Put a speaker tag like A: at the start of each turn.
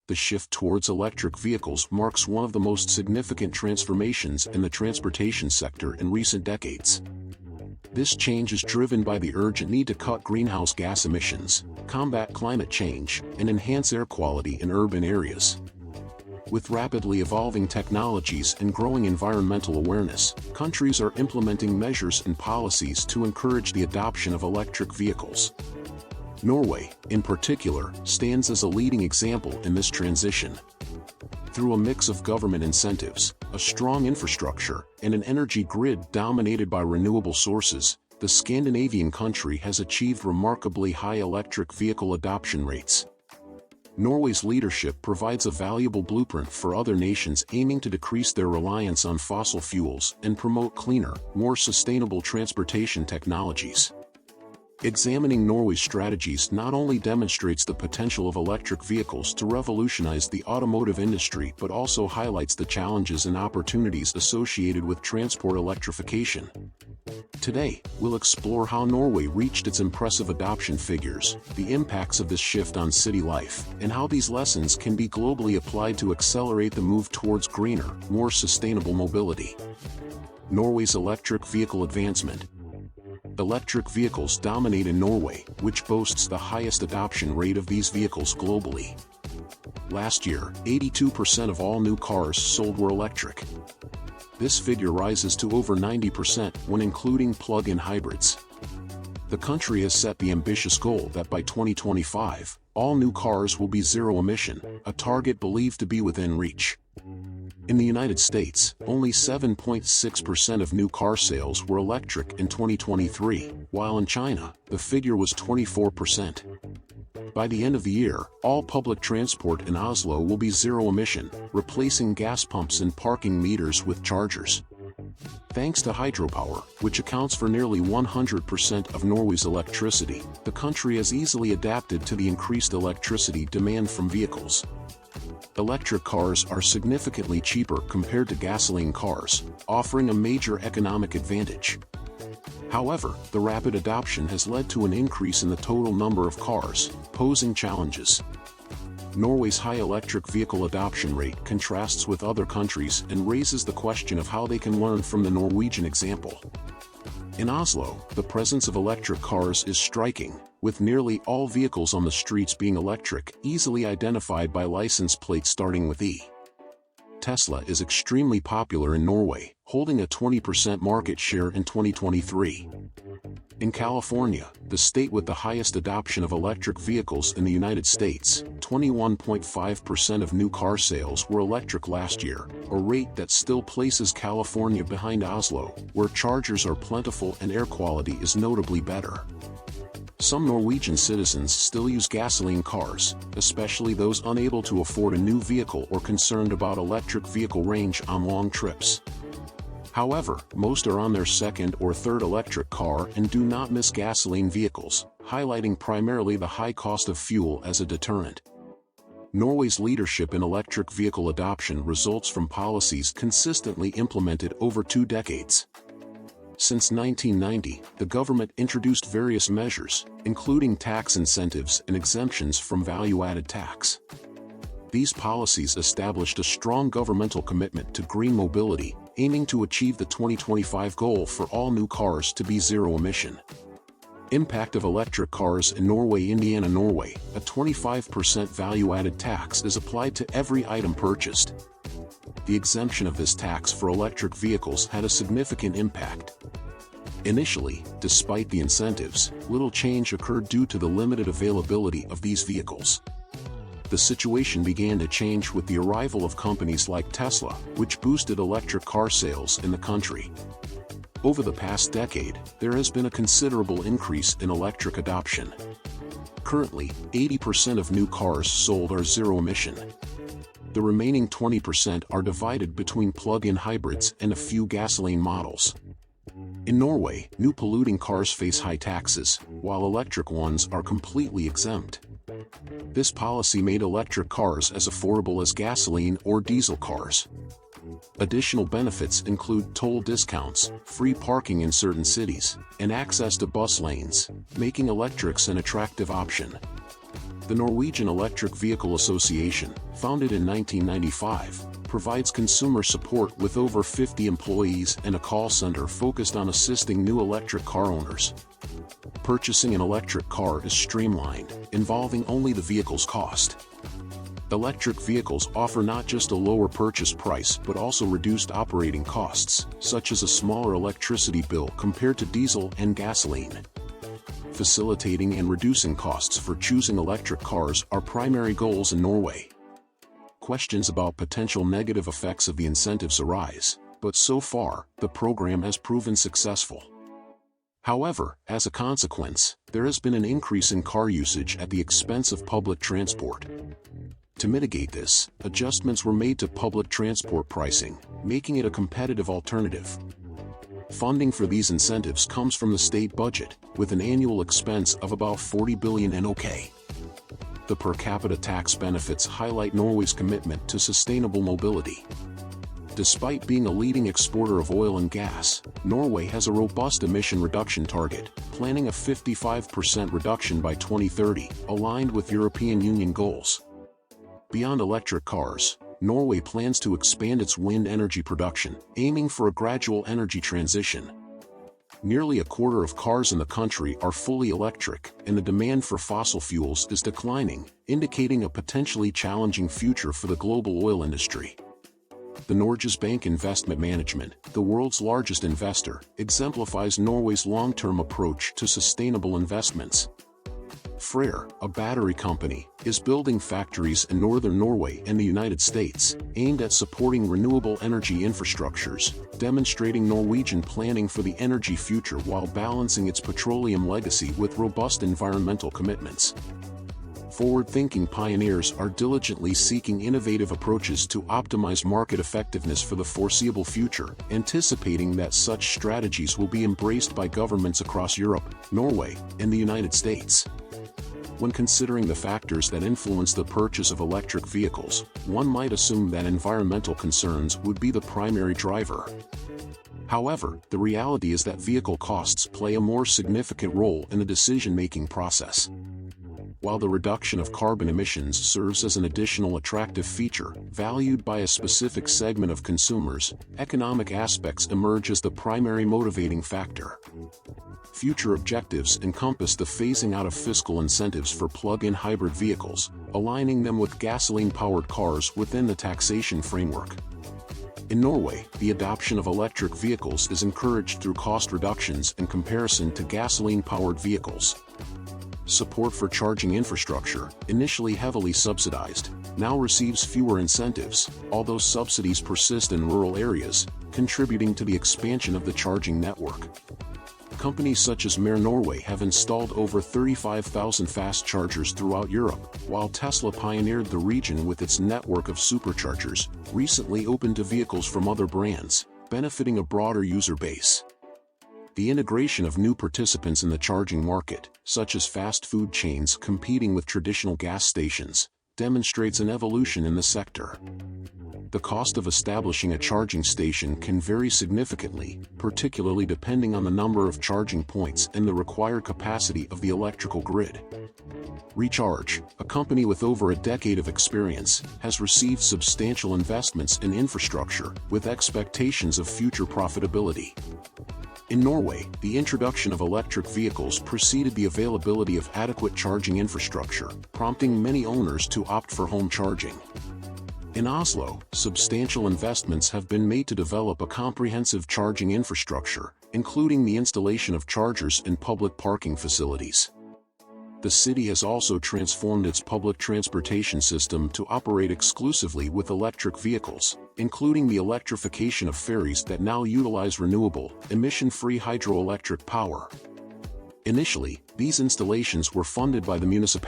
A: the shift towards electric vehicles marks one of the most significant transformations in the transportation sector in recent decades. This change is driven by the urgent need to cut greenhouse gas emissions, combat climate change, and enhance air quality in urban areas. With rapidly evolving technologies and growing environmental awareness, countries are implementing measures and policies to encourage the adoption of electric vehicles. Norway, in particular, stands as a leading example in this transition. Through a mix of government incentives, a strong infrastructure, and an energy grid dominated by renewable sources, the Scandinavian country has achieved remarkably high electric vehicle adoption rates. Norway's leadership provides a valuable blueprint for other nations aiming to decrease their reliance on fossil fuels and promote cleaner, more sustainable transportation technologies. Examining Norway's strategies not only demonstrates the potential of electric vehicles to revolutionize the automotive industry but also highlights the challenges and opportunities associated with transport electrification. Today, we'll explore how Norway reached its impressive adoption figures, the impacts of this shift on city life, and how these lessons can be globally applied to accelerate the move towards greener, more sustainable mobility. Norway's electric vehicle advancement. Electric vehicles dominate in Norway, which boasts the highest adoption rate of these vehicles globally. Last year, 82% of all new cars sold were electric. This figure rises to over 90% when including plug-in hybrids. The country has set the ambitious goal that by 2025, all new cars will be zero-emission, a target believed to be within reach. In the United States, only 7.6% of new car sales were electric in 2023, while in China, the figure was 24%. By the end of the year, all public transport in Oslo will be zero-emission, replacing gas pumps and parking meters with chargers. Thanks to hydropower, which accounts for nearly 100% of Norway's electricity, the country has easily adapted to the increased electricity demand from vehicles. Electric cars are significantly cheaper compared to gasoline cars, offering a major economic advantage. However, the rapid adoption has led to an increase in the total number of cars, posing challenges. Norway's high electric vehicle adoption rate contrasts with other countries and raises the question of how they can learn from the Norwegian example. In Oslo, the presence of electric cars is striking, with nearly all vehicles on the streets being electric, easily identified by license plates starting with E. Tesla is extremely popular in Norway, holding a 20% market share in 2023. In California, the state with the highest adoption of electric vehicles in the United States, 21.5% of new car sales were electric last year, a rate that still places California behind Oslo, where chargers are plentiful and air quality is notably better. Some Norwegian citizens still use gasoline cars, especially those unable to afford a new vehicle or concerned about electric vehicle range on long trips. However, most are on their second or third electric car and do not miss gasoline vehicles, highlighting primarily the high cost of fuel as a deterrent. Norway's leadership in electric vehicle adoption results from policies consistently implemented over 2 decades. Since 1990, the government introduced various measures, including tax incentives and exemptions from value-added tax. These policies established a strong governmental commitment to green mobility, aiming to achieve the 2025 goal for all new cars to be zero-emission. Impact of electric cars in Norway. Norway, a 25% value-added tax is applied to every item purchased. The exemption of this tax for electric vehicles had a significant impact. Initially, despite the incentives, little change occurred due to the limited availability of these vehicles. The situation began to change with the arrival of companies like Tesla, which boosted electric car sales in the country. Over the past decade, there has been a considerable increase in electric adoption. Currently, 80% of new cars sold are zero-emission. The remaining 20% are divided between plug-in hybrids and a few gasoline models. In Norway, new polluting cars face high taxes, while electric ones are completely exempt. This policy made electric cars as affordable as gasoline or diesel cars. Additional benefits include toll discounts, free parking in certain cities, and access to bus lanes, making electrics an attractive option. The Norwegian Electric Vehicle Association, founded in 1995, provides consumer support with over 50 employees and a call center focused on assisting new electric car owners. Purchasing an electric car is streamlined, involving only the vehicle's cost. Electric vehicles offer not just a lower purchase price but also reduced operating costs, such as a smaller electricity bill compared to diesel and gasoline. Facilitating and reducing costs for choosing electric cars are primary goals in Norway. Questions about potential negative effects of the incentives arise, but so far, the program has proven successful. However, as a consequence, there has been an increase in car usage at the expense of public transport. To mitigate this, adjustments were made to public transport pricing, making it a competitive alternative. Funding for these incentives comes from the state budget, with an annual expense of about 40 billion NOK. The per capita tax benefits highlight Norway's commitment to sustainable mobility. Despite being a leading exporter of oil and gas, Norway has a robust emission reduction target, planning a 55% reduction by 2030, aligned with European Union goals. Beyond electric cars, Norway plans to expand its wind energy production, aiming for a gradual energy transition. Nearly a quarter of cars in the country are fully electric, and the demand for fossil fuels is declining, indicating a potentially challenging future for the global oil industry. The Norges Bank Investment Management, the world's largest investor, exemplifies Norway's long-term approach to sustainable investments. Freyr, a battery company, is building factories in northern Norway and the United States, aimed at supporting renewable energy infrastructures, demonstrating Norwegian planning for the energy future while balancing its petroleum legacy with robust environmental commitments. Forward-thinking pioneers are diligently seeking innovative approaches to optimize market effectiveness for the foreseeable future, anticipating that such strategies will be embraced by governments across Europe, Norway, and the United States. When considering the factors that influence the purchase of electric vehicles, one might assume that environmental concerns would be the primary driver. However, the reality is that vehicle costs play a more significant role in the decision-making process. While the reduction of carbon emissions serves as an additional attractive feature, valued by a specific segment of consumers, economic aspects emerge as the primary motivating factor. Future objectives encompass the phasing out of fiscal incentives for plug-in hybrid vehicles, aligning them with gasoline-powered cars within the taxation framework. In Norway, the adoption of electric vehicles is encouraged through cost reductions in comparison to gasoline-powered vehicles. Support for charging infrastructure, initially heavily subsidized, now receives fewer incentives, although subsidies persist in rural areas, contributing to the expansion of the charging network. Companies such as Norway have installed over 35,000 fast chargers throughout Europe, while Tesla pioneered the region with its network of superchargers, recently opened to vehicles from other brands, benefiting a broader user base. The integration of new participants in the charging market, such as fast food chains competing with traditional gas stations, demonstrates an evolution in the sector. The cost of establishing a charging station can vary significantly, particularly depending on the number of charging points and the required capacity of the electrical grid. Recharge, a company with over a decade of experience, has received substantial investments in infrastructure, with expectations of future profitability. In Norway, the introduction of electric vehicles preceded the availability of adequate charging infrastructure, prompting many owners to opt for home charging. In Oslo, substantial investments have been made to develop a comprehensive charging infrastructure, including the installation of chargers in public parking facilities. The city has also transformed its public transportation system to operate exclusively with electric vehicles, including the electrification of ferries that now utilize renewable, emission-free hydroelectric power. Initially, these installations were funded by the municipality.